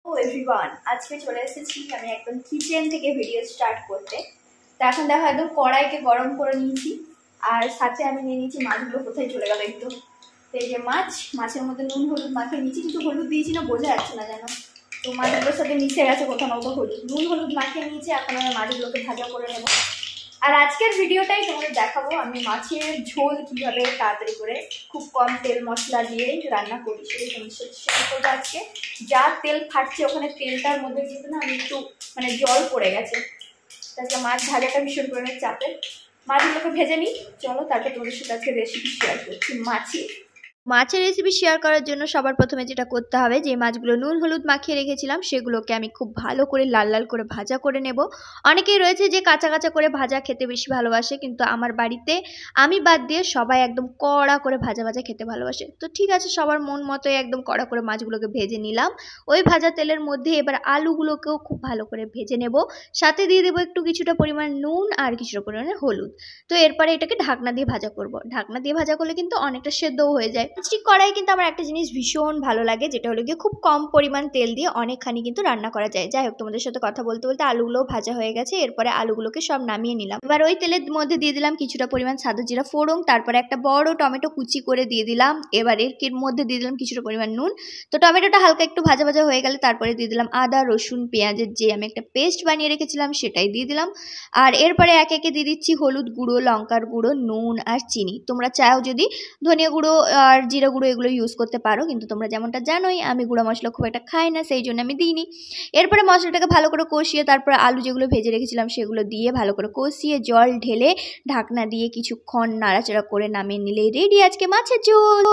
ও everyone, আজকে চলে এসেছি আমি একদম কিচেন থেকে ভিডিও স্টার্ট করতে। তো এখন দেখো একদম কড়াইকে গরম করে নিয়েছি, আর সাথে আমি নিয়ে নিয়েছি মাছগুলো। কোথায় চলে গেল একটু। তো এই যে মাছের মধ্যে নুন হলুদ মাখিয়ে নিয়েছি, কিন্তু হলুদ দিয়েছি না বোঝা যাচ্ছে না যেন। তো মাছগুলোর সাথে মিশে গেছে কোথাও না কোথাও হলুদ। নুন হলুদ মাখিয়ে নিয়েছি, এখন আমি মাছগুলোকে ভাজা করে নেবো। আর আজকের ভিডিওটাই তোমাদের দেখাবো আমি মাছের ঝোল কিভাবে তাড়াতাড়ি করে খুব কম তেল মশলা দিয়ে রান্না করি, সেটাই তোমাদের সাথে শেয়ার করবো আজকে। যা তেল ফাটছে ওখানে তেলটার মধ্যে কিন্তু না আমি একটু জল পড়ে গেছে। তাছাড়া মাছ ভাজাটা ভীষণ পরিমাণে চাপে। মাছগুলোকে ভেজে নিই, চলো তারপর তোমাদের সাথে আজকে রেসিপি শেয়ার করছি। মাছের রেসিপি শেয়ার করার জন্য সবার প্রথমে যেটা করতে হবে, যে মাছগুলো নুন হলুদ মাখিয়ে রেখেছিলাম সেগুলোকে আমি খুব ভালো করে লাল লাল করে ভাজা করে নেব। অনেকেই রয়েছে যে কাঁচা কাঁচা করে ভাজা খেতে বেশি ভালোবাসে, কিন্তু আমার বাড়িতে আমি বাদ দিয়ে সবাই একদম কড়া করে ভাজা ভাজা খেতে ভালোবাসে। তো ঠিক আছে, সবার মন মতোই একদম কড়া করে মাছগুলোকে ভেজে নিলাম। ওই ভাজা তেলের মধ্যে এবার আলুগুলোকেও খুব ভালো করে ভেজে নেব। সাথে দিয়ে দেবো একটু কিছুটা পরিমাণ নুন আর কিছুটা পরিমাণে হলুদ। তো এরপরে এটাকে ঢাকনা দিয়ে ভাজা করব। ঢাকনা দিয়ে ভাজা করলে কিন্তু অনেকটা সেদ্ধও হয়ে যায়। স্টিক কড়াই কিন্তু আমার একটা জিনিস ভীষণ ভালো লাগে, যেটা হলো গিয়ে খুব কম পরিমাণ তেল দিয়ে অনেকখানি কিন্তু রান্না করা যায়। যাই হোক, তোমাদের সাথে কথা বলতে বলতে আলুগুলোও ভাজা হয়ে গেছে। এরপরে আলুগুলোকে সব নামিয়ে নিলাম। এবার ওই তেলের মধ্যে দিয়ে দিলাম কিছুটা পরিমাণ সাদা জিরা ফোড়ন, তারপরে একটা বড় টমেটো কুচি করে দিয়ে দিলাম। এবার এর মধ্যে দিয়ে দিলাম কিছুটা পরিমাণ নুন। তো টমেটোটা হালকা একটু ভাজা ভাজা হয়ে গেলে তারপরে দিয়ে দিলাম আদা রসুন পেঁয়াজের যে আমি একটা পেস্ট বানিয়ে রেখেছিলাম সেটাই দিয়ে দিলাম। আর এরপরে একে একে দিয়ে দিচ্ছি হলুদ গুঁড়ো, লঙ্কার গুঁড়ো, নুন আর চিনি। তোমরা চাও যদি ধনিয়া গুঁড়ো আর জিরা গুঁড়ো এগুলো ইউজ করতে পারো, কিন্তু তোমরা যেমনটা জানোই আমি গুঁড়া মশলা খুব একটা খাই না, সেই জন্য আমি দিইনি। এরপরে মশলাটাকে ভালো করে কষিয়ে তারপরে আলু যেগুলো ভেজে রেখেছিলাম সেগুলো দিয়ে ভালো করে কষিয়ে জল ঢেলে ঢাকনা দিয়ে কিছুক্ষণ নাড়াচাড়া করে নামিয়ে নিলেই রেডি আজকে মাছের ঝোল।